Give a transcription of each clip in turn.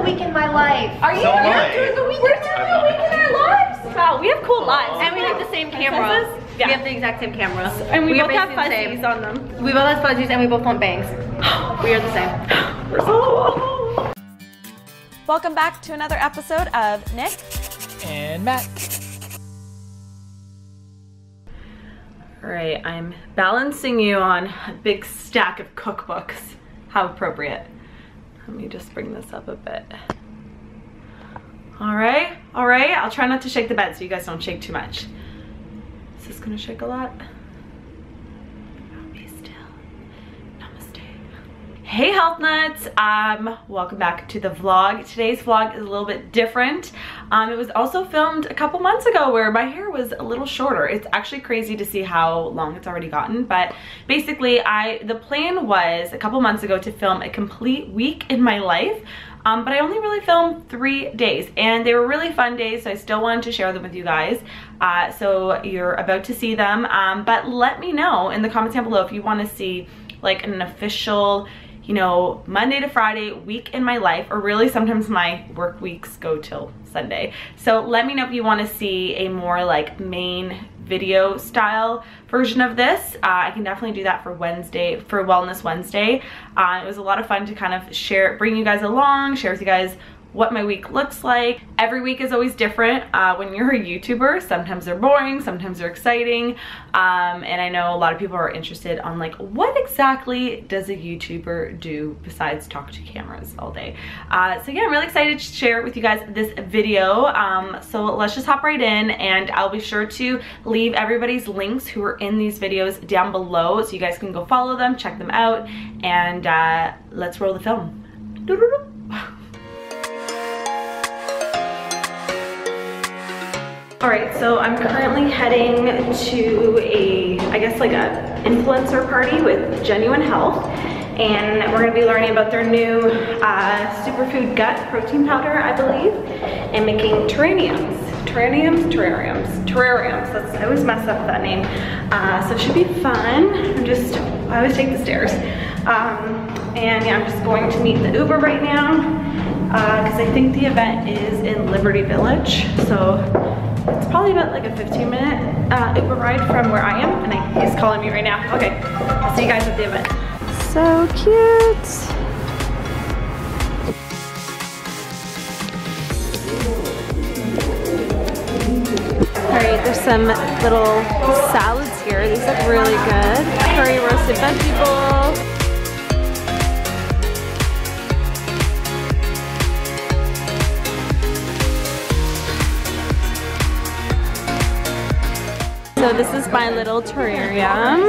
week in my life. Are you? So am You're I. doing a week. We're doing a week in our lives. Wow, we have cool lives. And we have the same camera. Yeah. We have the exact same camera. And we both are have basically the fuzzies same. on them. We both have fuzzies and we both want bangs. We are the same. We're so cool. Welcome back to another episode of Nick and Matt. All right, I'm balancing you on a big stack of cookbooks. How appropriate. Let me just bring this up a bit. All right. I'll try not to shake the bed so you guys don't shake too much. Is this gonna shake a lot? Be still. Namaste. Hey Health Nuts, welcome back to the vlog. Today's vlog is a little bit different. It was also filmed a couple months ago where my hair was a little shorter. It's actually crazy to see how long it's already gotten, but basically the plan was a couple months ago to film a complete week in my life. But I only really filmed 3 days and they were really fun days, so I still wanted to share them with you guys. So you're about to see them, but let me know in the comments down below if you want to see like an official, you know, Monday to Friday week in my life, or really sometimes my work weeks go till Sunday. So let me know if you want to see a more like main video style version of this. I can definitely do that for Wednesday, for Wellness Wednesday. It was a lot of fun to kind of bring you guys along, share with you guys what my week looks like. Every week is always different. When you're a YouTuber, sometimes they're boring, sometimes they're exciting. And I know a lot of people are interested on like, what exactly does a YouTuber do besides talk to cameras all day? So yeah, I'm really excited to share with you guys this video. So let's just hop right in, and I'll be sure to leave everybody's links who are in these videos down below so you guys can go follow them, check them out, and let's roll the film. Doo-doo-doo. All right, so I'm currently heading to I guess like a influencer party with Genuine Health, and we're gonna be learning about their new superfood gut protein powder, I believe, and making terrariums. I always mess up that name. So it should be fun. I always take the stairs. And yeah, I'm just going to meet the Uber right now because I think the event is in Liberty Village. So it's probably about like a 15-minute Uber ride from where I am, and he's calling me right now. Okay, I'll see you guys at the event. So cute. All right, there's some little salads here. These look really good. Curry roasted vegetable. So this is my little terrarium.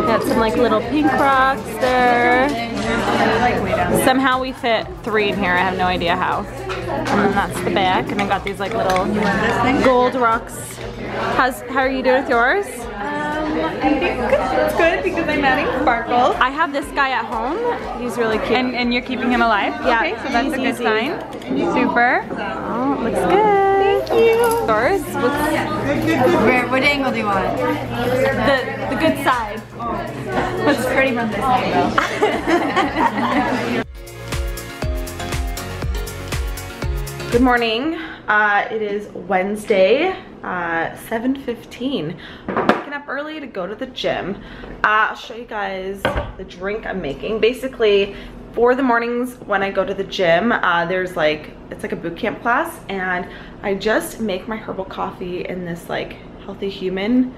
Got some like little pink rocks there. Somehow we fit 3 in here. I have no idea how. And then that's the back. And I got these like little gold rocks. How are you doing with yours? I think it's good because I'm adding sparkles. I have this guy at home. He's really cute. And you're keeping him alive? Yeah. Okay, so that's a good Easy. sign. Super. Oh, it looks good. Thank you. Yours? What angle do you want? The good side. It's pretty from this angle. Good morning. It is Wednesday, 7:15. I'm waking up early to go to the gym. I'll show you guys the drink I'm making. Basically, for the mornings when I go to the gym, it's like a boot camp class, and I just make my herbal coffee in this like Healthy Human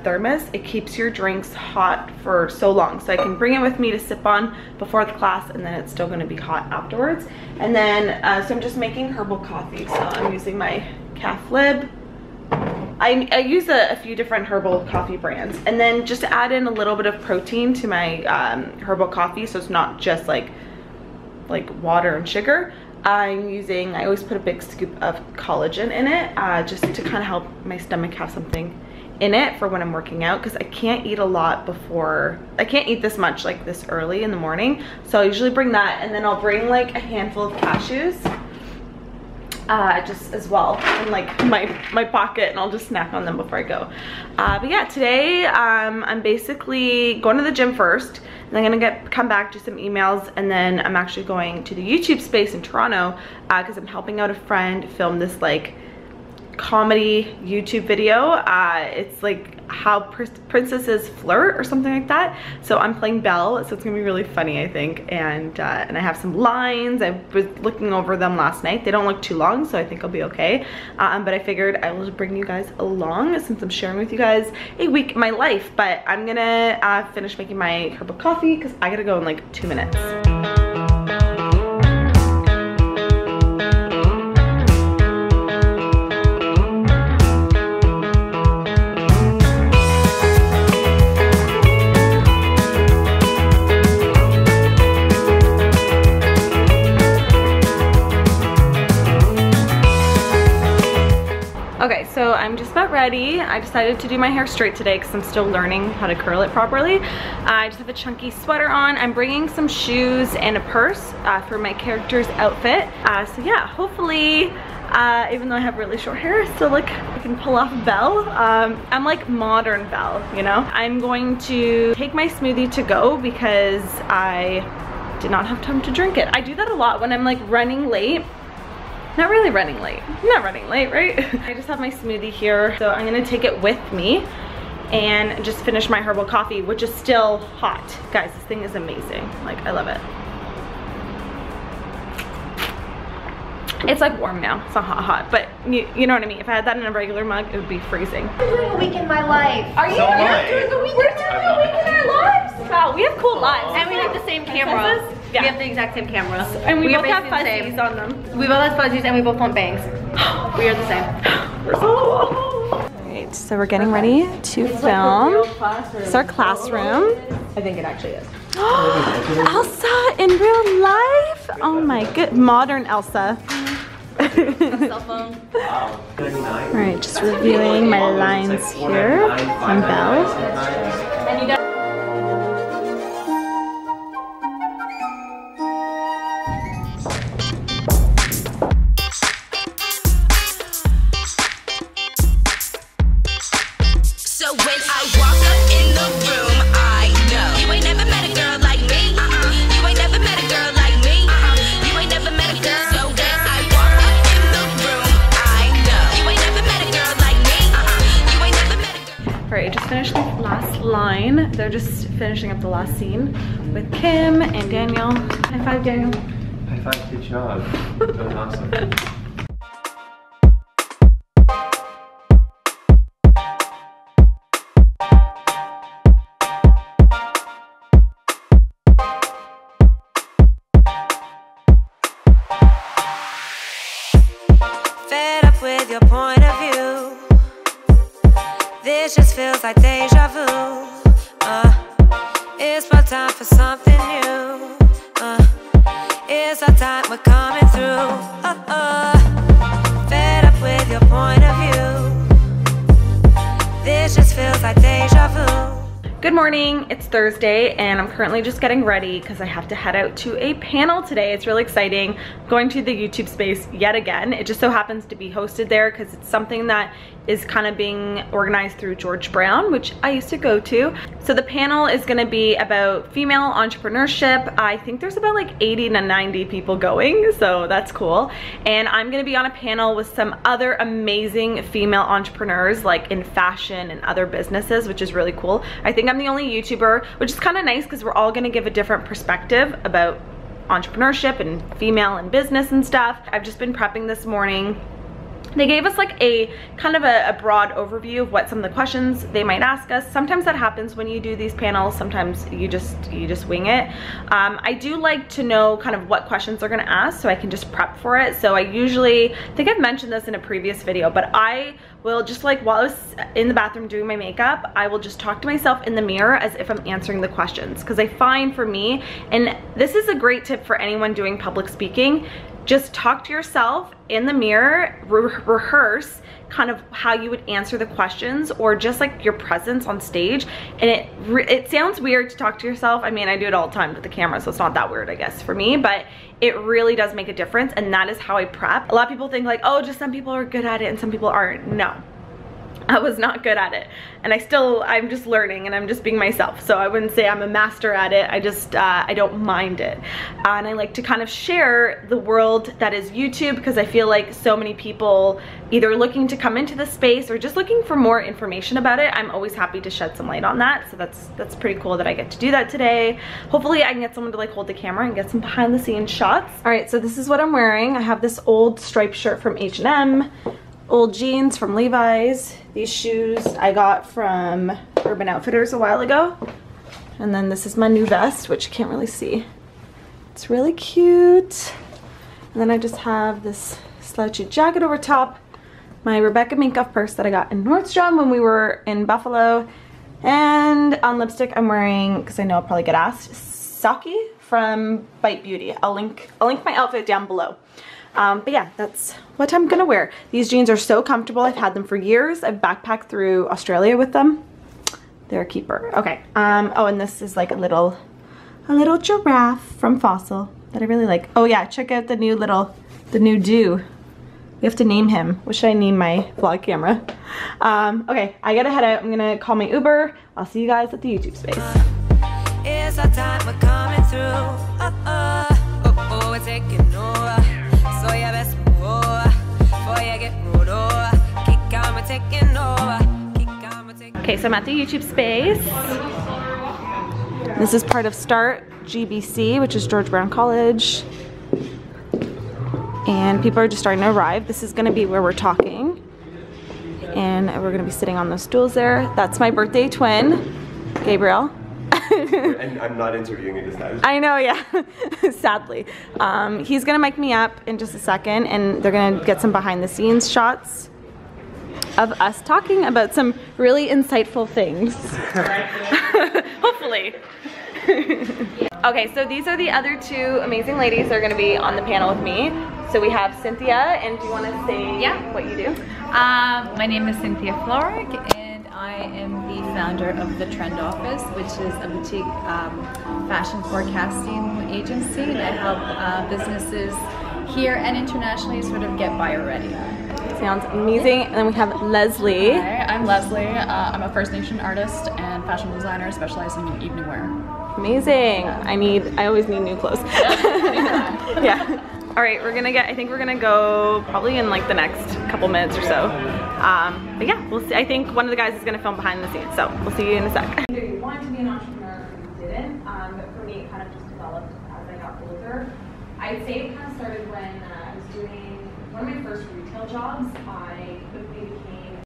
thermos. It keeps your drinks hot for so long, so I can bring it with me to sip on before the class, and then it's still going to be hot afterwards. And then so I'm just making herbal coffee. So I'm using my calf lib. I use a few different herbal coffee brands, and then just to add in a little bit of protein to my herbal coffee, so it's not just like water and sugar. I always put a big scoop of collagen in it, just to kind of help my stomach have something in it for when I'm working out, because I can't eat a lot I can't eat this much like this early in the morning. So I usually bring that, and then I'll bring like a handful of cashews, just as well in like my pocket, and I'll just snack on them before I go. But yeah, today I'm basically going to the gym first, and I'm gonna come back, do some emails, and then I'm actually going to the YouTube space in Toronto because I'm helping out a friend film this like comedy YouTube video. It's like how princesses flirt or something like that. So I'm playing Belle, so it's gonna be really funny, I think. And I have some lines. I was looking over them last night. They don't look too long, so I think I'll be okay. But I figured I will just bring you guys along since I'm sharing with you guys a week in my life. But I'm gonna finish making my herbal coffee because I gotta go in like 2 minutes. Okay, so I'm just about ready. I decided to do my hair straight today because I'm still learning how to curl it properly. I just have a chunky sweater on. I'm bringing some shoes and a purse for my character's outfit. So yeah, hopefully, even though I have really short hair, I still look, I can pull off Belle. I'm like modern Belle, you know? I'm going to take my smoothie to go because I did not have time to drink it. I do that a lot when I'm like running late. Not really running late. I'm not running late, right? I just have my smoothie here, so I'm gonna take it with me and just finish my herbal coffee, which is still hot. Guys, this thing is amazing. Like, I love it. It's like warm now. It's not hot, but you know what I mean. If I had that in a regular mug, it would be freezing. I'm doing a week in my life. Are you? You're doing a week? We're doing a week in our lives. Wow, we have cool lives. And we have the same camera. Yeah. We have the exact same camera. And we both have basically fuzzies on them. We both have fuzzies and we both want bangs. We are the same. We're so cool. Alright, so we're getting ready to film. This is our classroom. I think it actually is. Elsa in real life? Oh my good, modern Elsa. Cell phone. Alright, just reviewing my lines here on Belle. Finished the last line. They're just finishing up the last scene with Kim and Daniel. High five, Daniel. High five, good job. That was awesome. Fed up with your point of view. This just feels like deja vu. It's about time for something new. It's our time, we're coming through. Fed up with your point of view. This just feels like deja vu. Good morning, it's Thursday and I'm currently just getting ready because I have to head out to a panel today. It's really exciting. I'm going to the YouTube space yet again. It just so happens to be hosted there because it's something that is kind of being organized through George Brown, which I used to go to. So the panel is going to be about female entrepreneurship. I think there's about like 80 to 90 people going, so that's cool. And I'm going to be on a panel with some other amazing female entrepreneurs like in fashion and other businesses, which is really cool. I think I'm the only YouTuber, which is kind of nice because we're all going to give a different perspective about entrepreneurship and female and business and stuff. I've just been prepping this morning. They gave us like a kind of a broad overview of what some of the questions they might ask us. Sometimes that happens when you do these panels. Sometimes you just wing it. I do like to know kind of what questions they're gonna ask so I can just prep for it. So I think I've mentioned this in a previous video, but I will just like while I was in the bathroom doing my makeup, I will just talk to myself in the mirror as if I'm answering the questions. Because I find for me, and this is a great tip for anyone doing public speaking, just talk to yourself in the mirror, rehearse kind of how you would answer the questions, or just like your presence on stage. And it sounds weird to talk to yourself. I mean, I do it all the time with the camera, so it's not that weird, I guess, for me, but it really does make a difference. And that is how I prep. A lot of people think like, oh, just some people are good at it and some people aren't. No, I was not good at it, and I'm just learning, and I'm just being myself. So I wouldn't say I'm a master at it. I don't mind it, and I like to kind of share the world that is YouTube, because I feel like so many people either looking to come into the space or just looking for more information about it. I'm always happy to shed some light on that. So that's pretty cool that I get to do that today. Hopefully I can get someone to like hold the camera and get some behind the scenes shots. All right, so this is what I'm wearing. I have this old striped shirt from H&M. Old jeans from Levi's. These shoes I got from Urban Outfitters a while ago. And then this is my new vest, which you can't really see. It's really cute. And then I just have this slouchy jacket over top. My Rebecca Minkoff purse that I got in Nordstrom when we were in Buffalo. And on lipstick I'm wearing, because I know I'll probably get asked, Saki from Bite Beauty. I'll link my outfit down below. But yeah, that's what I'm gonna wear. These jeans are so comfortable. I've had them for years. I've backpacked through Australia with them. They're a keeper. Okay. Oh, and this is like a little giraffe from Fossil that I really like. Oh yeah, check out the new do. We have to name him. What should I name my vlog camera? Okay, I gotta head out. I'm gonna call my Uber. I'll see you guys at the YouTube space. It's our time, we're coming through. We're taking over. So yeah, best move over before you get rolled over. Kick on, we're taking over. Kick on, we're taking over. Okay, so I'm at the YouTube space. This is part of START GBC, which is George Brown College. And people are just starting to arrive. This is gonna be where we're talking. And we're gonna be sitting on those stools there. That's my birthday twin, Gabriel. And I'm not interviewing you this time. I know, yeah. Sadly. He's gonna mic me up in just a second, and they're gonna get some behind the scenes shots of us talking about some really insightful things. Hopefully. Okay, so these are the other two amazing ladies that are gonna be on the panel with me. So we have Cynthia, and do you wanna say what you do? My name is Cynthia Floric, and I am the founder of The Trend Office, which is a boutique fashion forecasting agency, and I help businesses here and internationally sort of get buyer ready. Sounds amazing. And then we have Leslie. Hi, I'm Leslie. I'm a First Nation artist and fashion designer specializing in evening wear. Amazing. I always need new clothes. Yeah. All right, I think we're gonna go probably in like the next couple minutes or so. But yeah, we'll see. I think one of the guys is gonna film behind the scenes, so we'll see you in a sec. Either you wanted to be an entrepreneur or you didn't, but for me it kind of just developed as I got older. I'd say it kind of started when I was doing one of my first retail jobs. I quickly became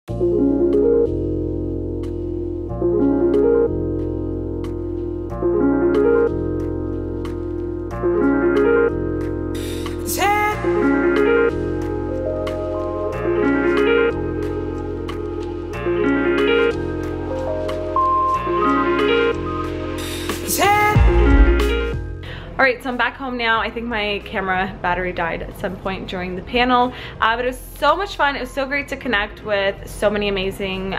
All right, so I'm back home now. I think my camera battery died at some point during the panel, but it was so much fun. It was so great to connect with so many amazing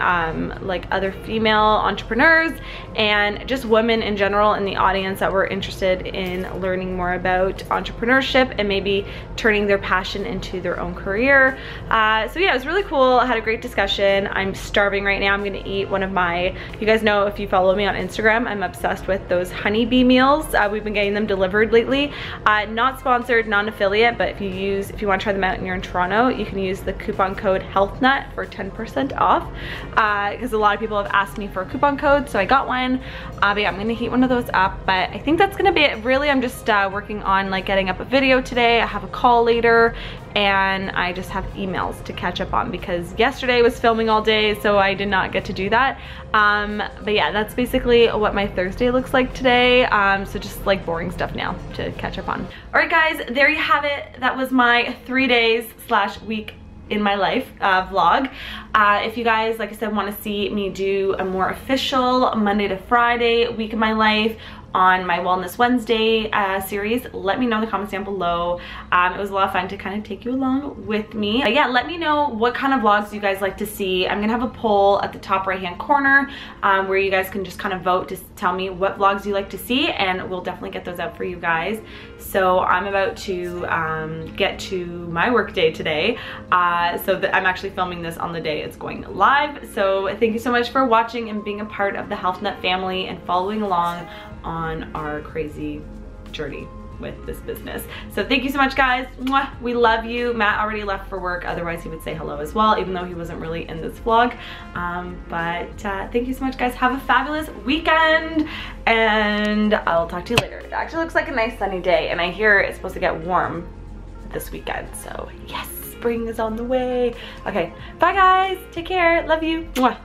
like other female entrepreneurs and just women in general in the audience that were interested in learning more about entrepreneurship and maybe turning their passion into their own career. So yeah, it was really cool. I had a great discussion. I'm starving right now. I'm gonna eat one of my, you guys know if you follow me on Instagram, I'm obsessed with those honeybee meals. We've been getting them delivered lately. Not sponsored, non-affiliate, but if you want to try them out and you're in Toronto, you can use the coupon code HealthNut for 10% off, because a lot of people have asked me for a coupon code, so I got one. But yeah, I'm gonna heat one of those up, but I think that's gonna be it. Really, I'm just working on like getting up a video today. I have a call later, and I just have emails to catch up on because yesterday was filming all day, so I did not get to do that. But yeah, that's basically what my Thursday looks like today. So just like boring stuff now to catch up on. All right guys, there you have it. That was my 3 days / week in my life vlog. If you guys, like I said, want to see me do a more official Monday to Friday week of my life, on my Wellness Wednesday series, let me know in the comments down below. It was a lot of fun to kind of take you along with me. But yeah, let me know what kind of vlogs you guys like to see. I'm gonna have a poll at the top right hand corner where you guys can just kind of vote to tell me what vlogs you like to see, and we'll definitely get those out for you guys. So I'm about to get to my work day today. So I'm actually filming this on the day it's going live. So thank you so much for watching and being a part of the HealthNut family and following along on our crazy journey with this business. So thank you so much, guys. Mwah. We love you. Matt already left for work, otherwise he would say hello as well, even though he wasn't really in this vlog. Thank you so much, guys. Have a fabulous weekend, and I'll talk to you later. It actually looks like a nice sunny day, and I hear it's supposed to get warm this weekend, so yes, spring is on the way. Okay, bye guys, take care, love you. Mwah.